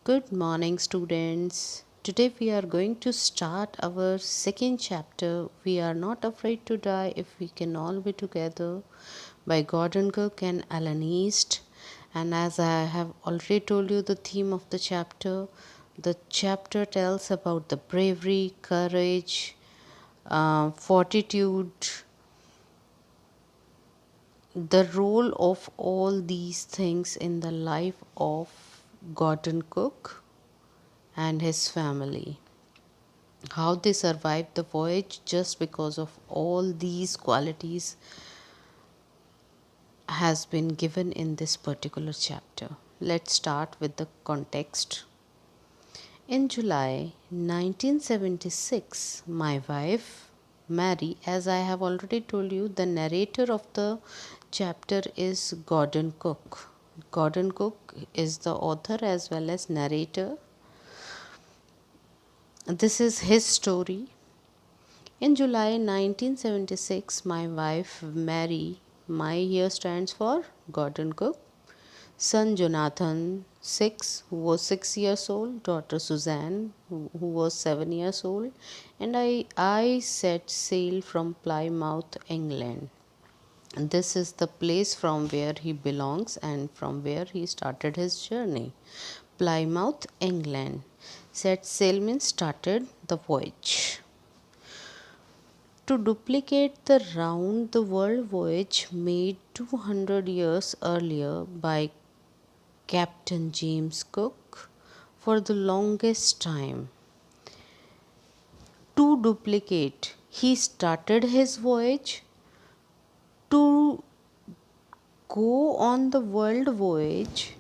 Good morning, students. Today we are going to start our second chapter. We are not afraid to die if we can all be together by Gordon Cook and Alan East. And as I have already told you, the theme of the chapter tells about the bravery, courage, fortitude, the role of all these things in the life of Gordon Cook and his family. How they survived the voyage just because of all these qualities has been given in this particular chapter. Let's start with the context. In July 1976, my wife, Mary, as I have already told you, the narrator of the chapter is Gordon Cook. Gordon Cook is the author as well as narrator. This is his story. In July 1976, my wife Mary, my here stands for Gordon Cook, son Jonathan, 6, who was 6 years old, daughter Suzanne, who was 7 years old, and I set sail from Plymouth, England. This is the place from where he belongs and from where he started his journey. Plymouth, England. Set sail means started the voyage. To duplicate the round the world voyage made 200 years earlier by Captain James Cook for the longest time. To duplicate, he started his voyage to go on the world voyage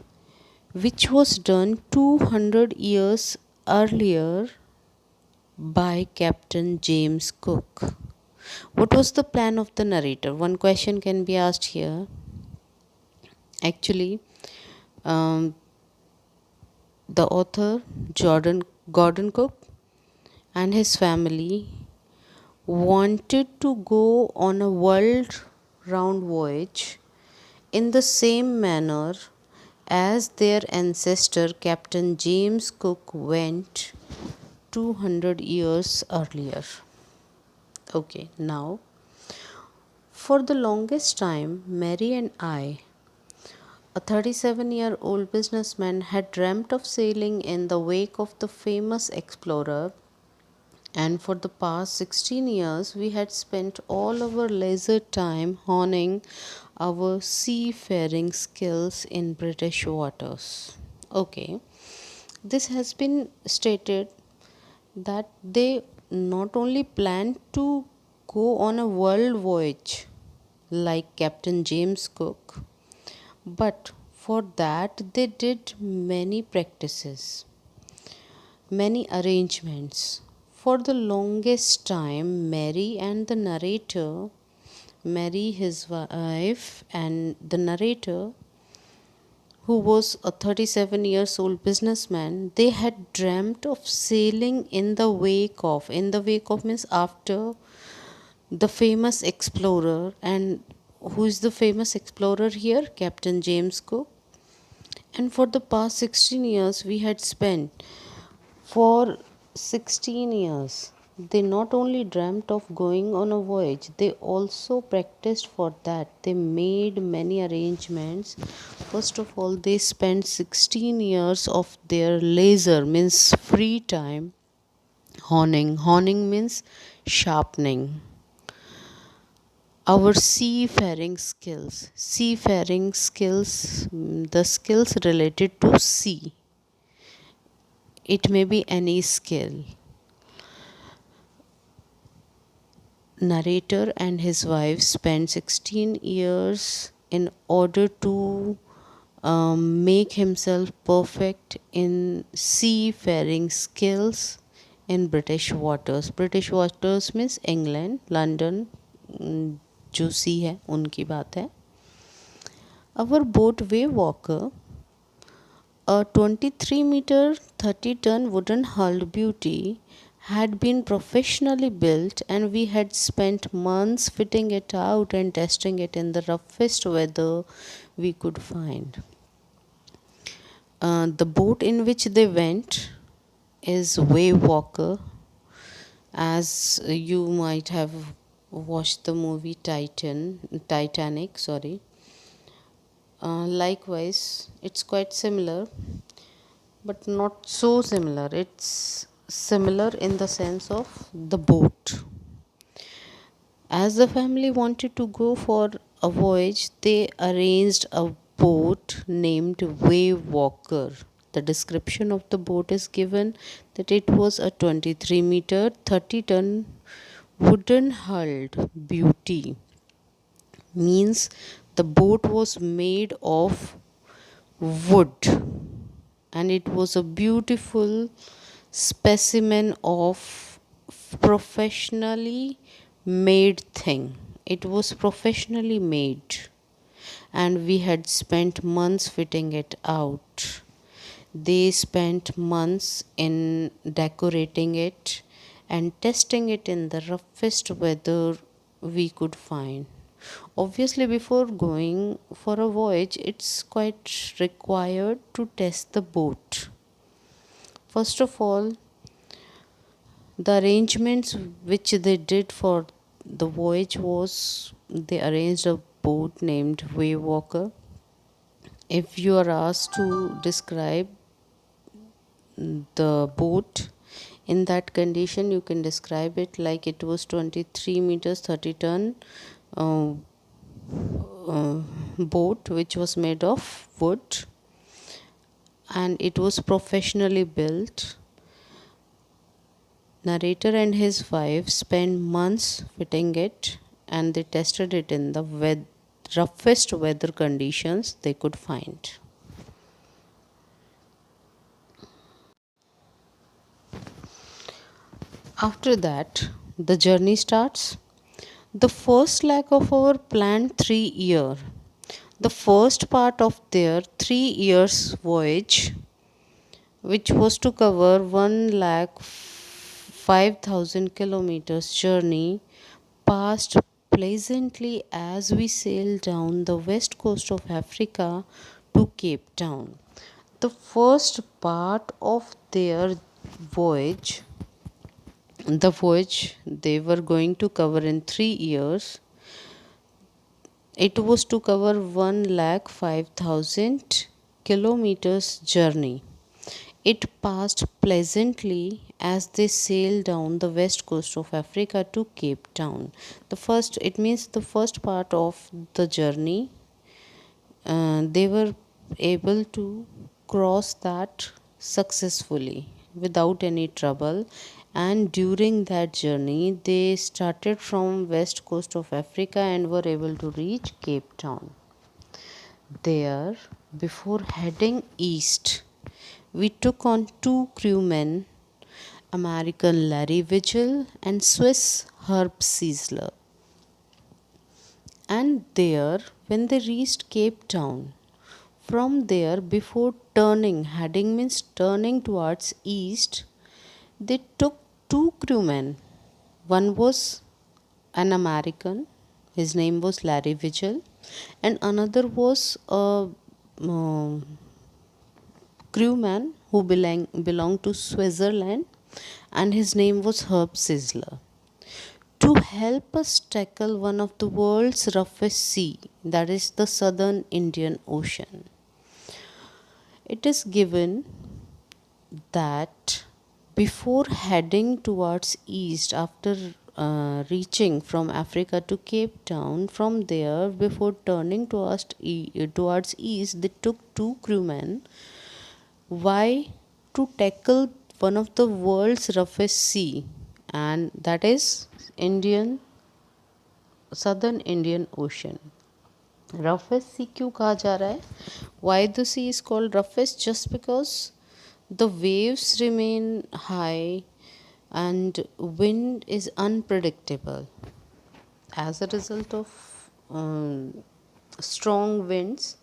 which was done 200 years earlier by Captain James Cook. What was the plan of the narrator? One question can be asked here. Actually, the author Gordon Cook and his family wanted to go on a world round voyage in the same manner as their ancestor Captain James Cook went 200 years earlier. Okay, now for the longest time, Mary and I, a 37-year-old businessman, had dreamt of sailing in the wake of the famous explorer, and for the past 16 years, we had spent all our leisure time honing our seafaring skills in British waters. Okay, this has been stated that they not only planned to go on a world voyage like Captain James Cook, but for that they did many practices, many arrangements. For the longest time, Mary and the narrator, Mary, his wife, and the narrator, who was a 37 years old businessman, they had dreamt of sailing in the wake of means after the famous explorer. And who is the famous explorer here? Captain James Cook. And for the past 16 years, we had spent for 16 years. They not only dreamt of going on a voyage, they also practiced for that. They made many arrangements. First of all, they spent 16 years of their leisure, means free time, honing. Honing means sharpening our seafaring skills, the skills related to sea. It may be any skill. Narrator and his wife spent 16 years in order to make himself perfect in seafaring skills in British waters. British waters means England, London, जो सी है उनकी बात है. Our boat Waywalker, a 23-meter 30-ton wooden hulled beauty, had been professionally built, and we had spent months fitting it out and testing it in the roughest weather we could find. The boat in which they went is Wave Walker, as you might have watched the movie Titanic, sorry. Likewise, it's quite similar, but not so similar. It's similar in the sense of the boat. As the family wanted to go for a voyage, they arranged a boat named Wave Walker. The description of the boat is given that it was a 23-meter, 30-ton wooden hulled beauty. Means the boat was made of wood, and it was a beautiful specimen of professionally made thing. It was professionally made, and we had spent months fitting it out. They spent months in decorating it and testing it in the roughest weather we could find. Obviously, before going for a voyage, it's quite required to test the boat. First of all, the arrangements which they did for the voyage was they arranged a boat named Wave Walker. If you are asked to describe the boat in that condition, you can describe it like it was 23 meters 30-ton uh, boat which was made of wood, and it was professionally built. Narrator and his wife spent months fitting it, and they tested it in the roughest weather conditions they could find. After that, the journey starts. The first leg of our planned 3 year, the first part of their 3 years voyage, which was to cover 1,05,000 kilometers journey, passed pleasantly as we sailed down the west coast of Africa to Cape Town. The first part of their voyage, the voyage they were going to cover in 3 years, it was to cover 1,05,000 kilometers journey. It passed pleasantly as they sailed down the west coast of Africa to Cape Town. It means the first part of the journey, they were able to cross that successfully without any trouble. And during that journey, they started from west coast of Africa and were able to reach Cape Town. There, before heading east, we took on two crewmen, American Larry Vigil and Swiss Herb Siesler. And there, when they reached Cape Town, from there, before heading means turning towards east, they took two crewmen. One was an American, his name was Larry Vigil, and another was a crewman who belonged to Switzerland, and his name was Herb Sizzler, to help us tackle one of the world's roughest sea, that is the Southern Indian Ocean. It is given that before heading towards east, after reaching from Africa to Cape Town, from there, before turning towards east, they took two crewmen. Why? To tackle one of the world's roughest sea, and that is Indian Southern Indian Ocean. Roughest sea क्यों कहा जा रहा है? Why the sea is called roughest? Just because the waves remain high and wind is unpredictable. As a result of strong winds,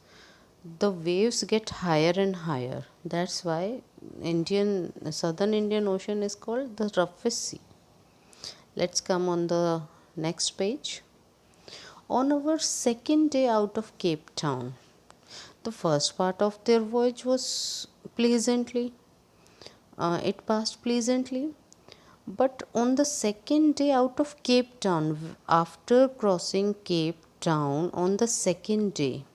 the waves get higher and higher. That's why Southern Indian Ocean is called the roughest sea. Let's come on the next page. On our second day out of Cape Town, the first part of their voyage was pleasantly. It passed pleasantly. But on the second day out of Cape Town, after crossing Cape Town, on the second day,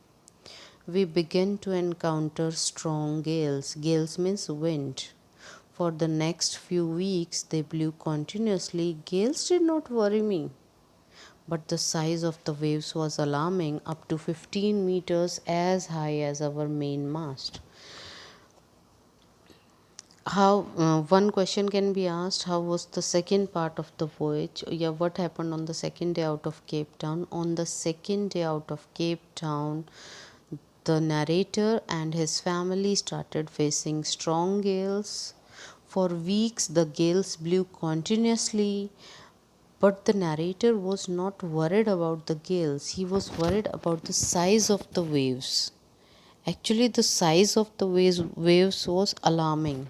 we began to encounter strong gales. Gales means wind. For the next few weeks, they blew continuously. Gales did not worry me, but the size of the waves was alarming, up to 15 meters, as high as our main mast. How one question can be asked, how was the second part of the voyage? Yeah, what happened on the second day out of Cape Town? On the second day out of Cape Town, the narrator and his family started facing strong gales. For weeks, the gales blew continuously, but the narrator was not worried about the gales. He was worried about the size of the waves. Actually, the size of the waves was alarming,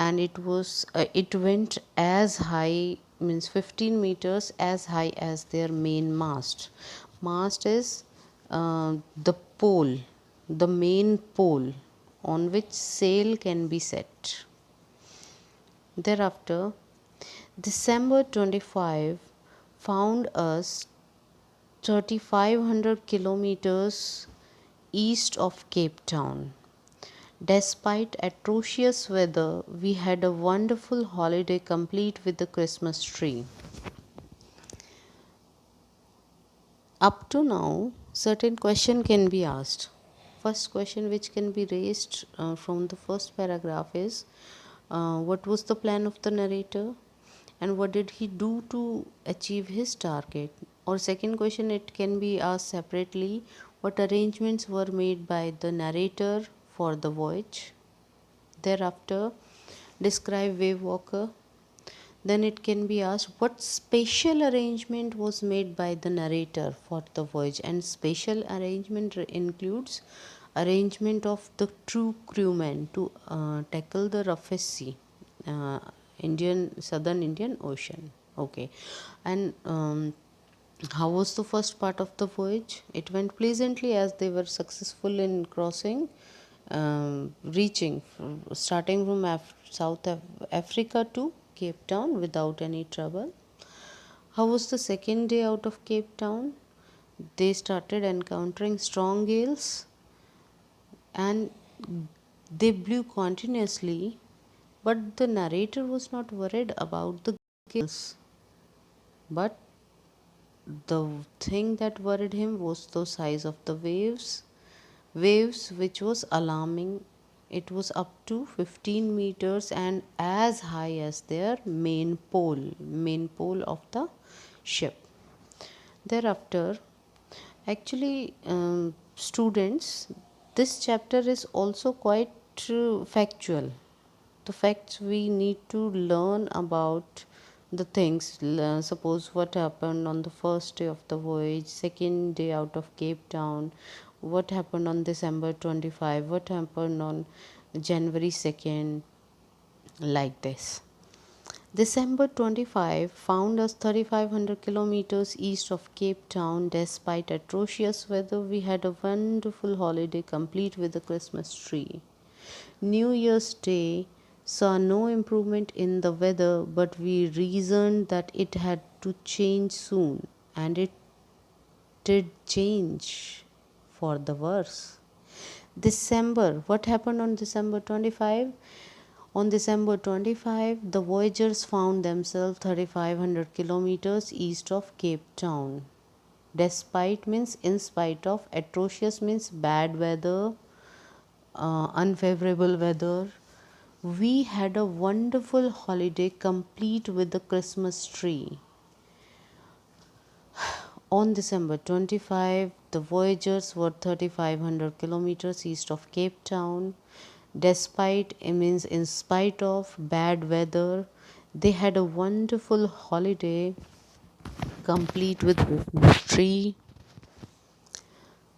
and it went as high, means 15 meters, as high as their main mast. Mast is the pole, the main pole on which sail can be set. Thereafter, December 25 found us 3500 kilometers east of Cape Town. Despite atrocious weather, we had a wonderful holiday complete with the Christmas tree. Up to now, certain question can be asked. First question which can be raised from the first paragraph is, what was the plan of the narrator and what did he do to achieve his target? Or second question, it can be asked separately, what arrangements were made by the narrator for the voyage? Thereafter, describe wave walker. Then it can be asked, what special arrangement was made by the narrator for the voyage? And special arrangement includes arrangement of the true crewmen to tackle the roughest sea, uh, Southern Indian Ocean. Okay, and how was the first part of the voyage? It went pleasantly as they were successful in crossing, starting from Africa to Cape Town without any trouble. How was the second day out of Cape Town? They started encountering strong gales and they blew continuously, but the narrator was not worried about the gales. But the thing that worried him was the size of the waves which was alarming. It was up to 15 meters and as high as their main pole of the ship. Thereafter, actually, students, this chapter is also quite factual. The facts we need to learn about the things. Suppose what happened on the first day of the voyage, second day out of Cape Town, what happened on December 25, what happened on January 2nd, like this. December 25 found us 3500 kilometers east of Cape Town. Despite atrocious weather, we had a wonderful holiday complete with a Christmas tree. New Year's Day saw no improvement in the weather, but we reasoned that it had to change soon, and it did change for the worse. What happened on December 25? On December 25, the voyagers found themselves 3500 kilometers east of Cape Town. Despite means in spite of, atrocious means bad weather, unfavorable weather. We had a wonderful holiday complete with the Christmas tree. On December 25, the voyagers were 3500 kilometers east of Cape Town. Despite, it means in spite of bad weather, they had a wonderful holiday complete with Christmas tree.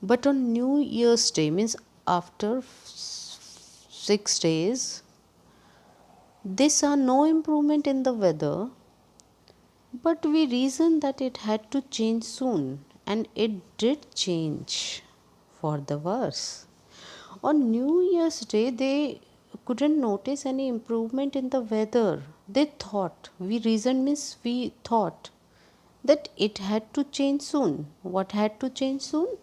But on New Year's Day, means after 6 days, they saw no improvement in the weather, but we reasoned that it had to change soon, and it did change for the worse. On New Year's Day, they couldn't notice any improvement in the weather. They thought, we reasoned means we thought that it had to change soon. What had to change soon?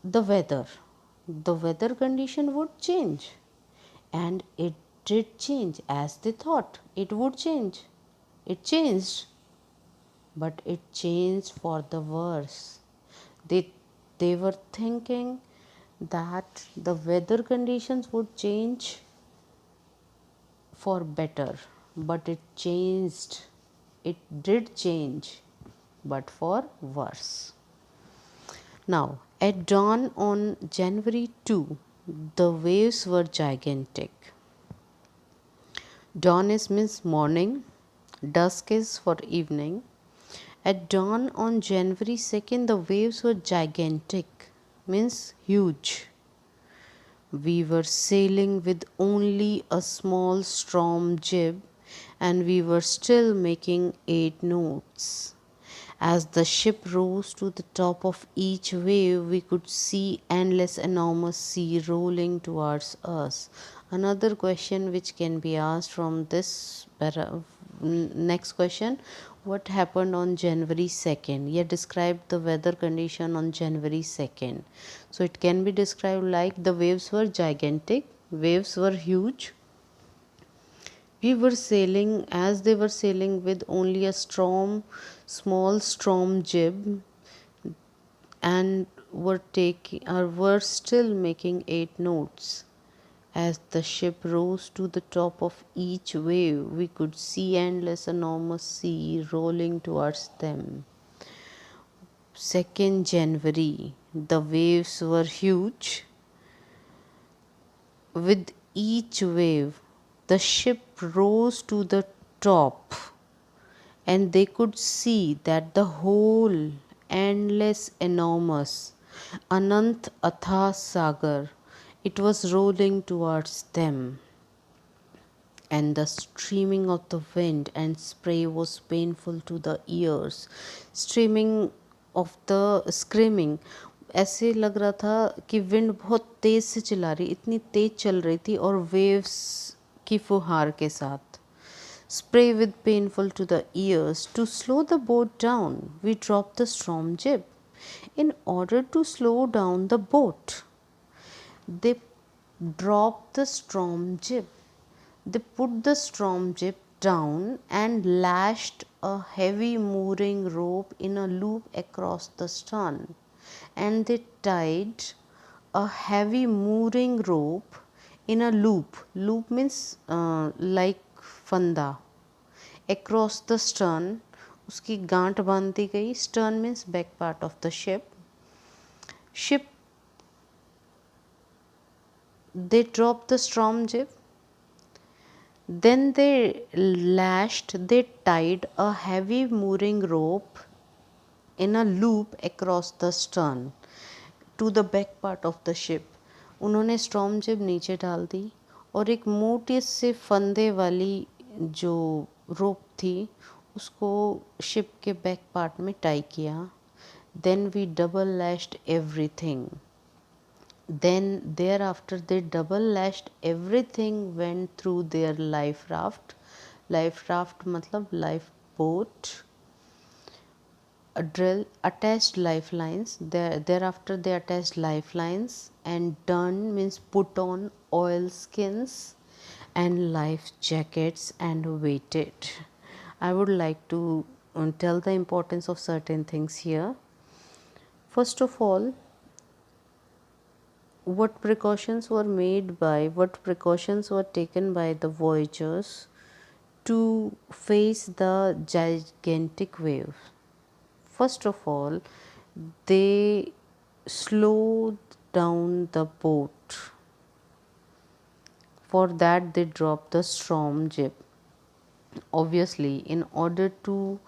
The weather. The weather condition would change. And it did change as they thought it would change. It changed, but it changed for the worse. They, they were thinking that the weather conditions would change for better, but it changed. It did change, but for worse. Now, at dawn on January 2, the waves were gigantic. Dawn is means morning, dusk is for evening. At dawn on January 2nd, the waves were gigantic, means huge. We were sailing with only a small storm jib, and we were still making 8 knots. As the ship rose to the top of each wave, we could see endless, enormous sea rolling towards us. Another question which can be asked from this next question: what happened on January 2nd? Yeah, describe the weather condition on January 2nd. So it can be described like the waves were gigantic, waves were huge. We were sailing as they were sailing with only a small storm jib, and were still making 8 knots. As the ship rose to the top of each wave, we could see endless, enormous sea rolling towards them. 2nd January, the waves were huge. With each wave, the ship rose to the top, and they could see that the whole endless, enormous, Anant Atha Sagar, it was rolling towards them, and the streaming of the wind and spray was painful to the ears. Streaming of the screaming, ऐसे लग रहा था कि wind बहुत तेज़ से चिल्ला रही, इतनी तेज़ चल रही थी, और वेव्स की फुहार के साथ. Spray with painful to the ears. To slow the boat down, we dropped the storm jib. In order to slow down the boat, they dropped the storm jib. They put the storm jib down and lashed a heavy mooring rope in a loop across the stern. And they tied a heavy mooring rope in a loop. Loop means like फंदा. Across the stern, उसकी गांठ बांध दी गई. Stern means back part of the ship. They dropped the storm jib. Then they tied a heavy mooring rope in a loop across the stern to the back part of the ship. उन्होंने storm जिब नीचे डाल दी और एक मोटे से फंदे वाली जो रोप थी उसको शिप के बैक पार्ट में टाई किया. Then we double lashed everything. Then thereafter they double lashed everything, went through their life raft. Life raft मतलब life boat. Attached lifelines. Thereafter they attached lifelines, and done means put on oil skins and life jackets and waited. I would like to tell the importance of certain things here. First of all, what precautions were taken by the voyagers to face the gigantic wave. First of all, they slowed down the boat. For that, they dropped the storm jib. Obviously, in order to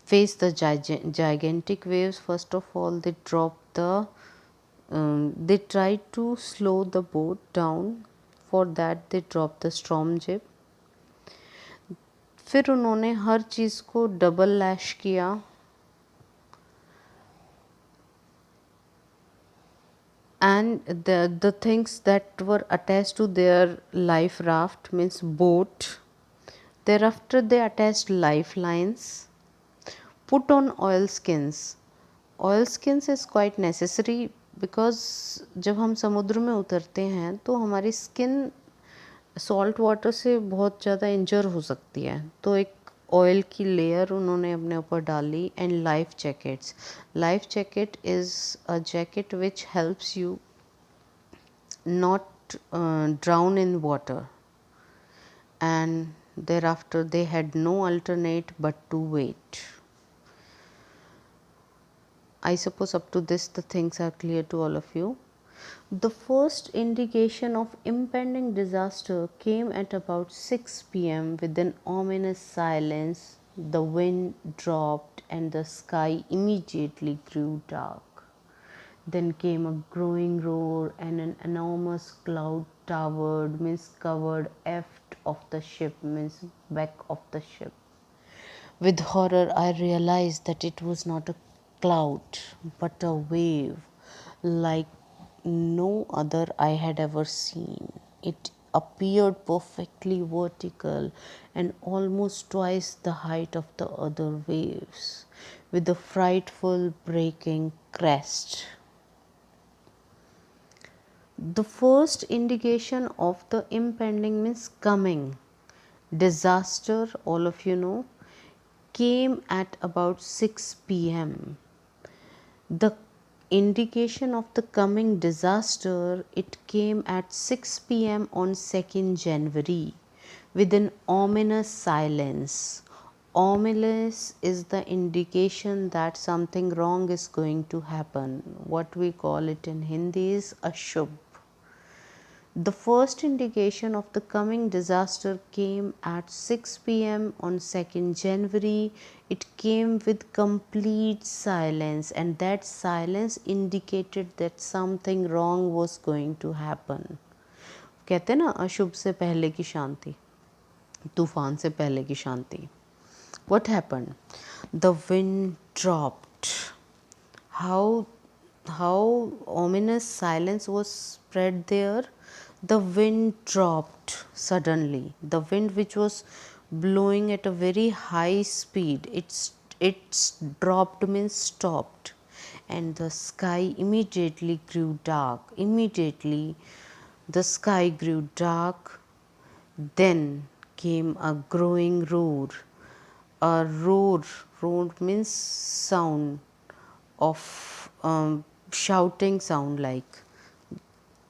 face the gigantic waves, first of all, they tried to slow the boat down. For that, they dropped the storm jib. फिर उन्होंने हर चीज़ को double लैश किया. and the things that were attached to their life raft means boat. Thereafter they attached lifelines, put on oil skins. Oil skins is quite necessary because जब हम समुद्र में उतरते हैं तो हमारी स्किन सॉल्ट वाटर से बहुत ज़्यादा इंजर हो सकती है, तो एक ऑयल की लेयर उन्होंने अपने ऊपर डाली। And life jackets, life jacket is a jacket which helps you not drown in water. And thereafter they had no alternate but to wait. I suppose up to this the things are clear to all of you. The first indication of impending disaster came at about 6 p.m. with an ominous silence. The wind dropped and the sky immediately grew dark. Then came a growing roar, and an enormous cloud towered, means covered aft of the ship, means back of the ship. With horror, I realized that it was not a cloud but a wave like no other I had ever seen. It appeared perfectly vertical and almost twice the height of the other waves, with a frightful breaking crest. The first indication of the impending means coming disaster, all of you know, came at about 6 p.m. The indication of the coming disaster, it came at 6 p.m. on 2nd January with an ominous silence. Ominous is the indication that something wrong is going to happen. What we call it in Hindi is ashubh. The first indication of the coming disaster came at 6 p.m. on 2nd January. It came with complete silence, and that silence indicated that something wrong was going to happen. कहते ना अशुभ से पहले की शांति, तूफान से पहले की शांति. What happened? The wind dropped. How ominous silence was spread there. The wind dropped suddenly. The wind which was blowing at a very high speed, it's dropped means stopped, and the sky immediately grew dark. Immediately the sky grew dark. Then came a growing roar. A roar, roar means sound of shouting sound like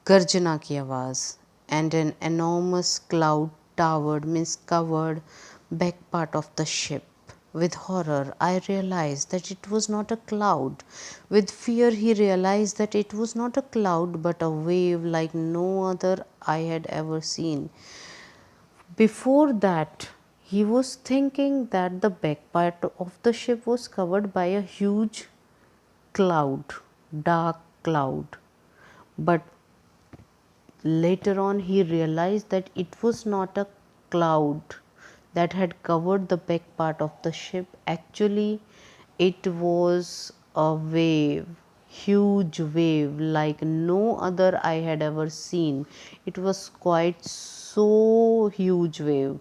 गर्जना की आवाज़. And an enormous cloud towered, means covered, back part of the ship. With horror, I realized that it was not a cloud. With fear, he realized that it was not a cloud but a wave like no other I had ever seen. Before that, he was thinking that the back part of the ship was covered by a huge cloud, dark cloud. But later on, he realized that it was not a cloud that had covered the back part of the ship. Actually, it was a wave, huge wave like no other I had ever seen. It was quite so huge wave.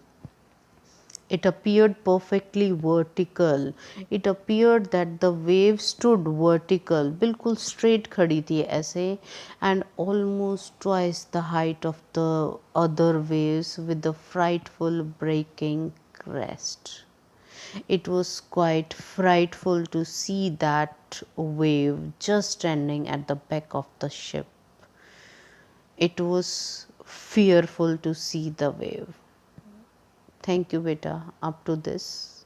It appeared perfectly vertical. It appeared that the wave stood vertical, बिल्कुल straight खड़ी थी ऐसे, and almost twice the height of the other waves with the frightful breaking crest. It was quite frightful to see that wave just standing at the back of the ship. It was fearful to see the wave. Thank you, beta, up to this.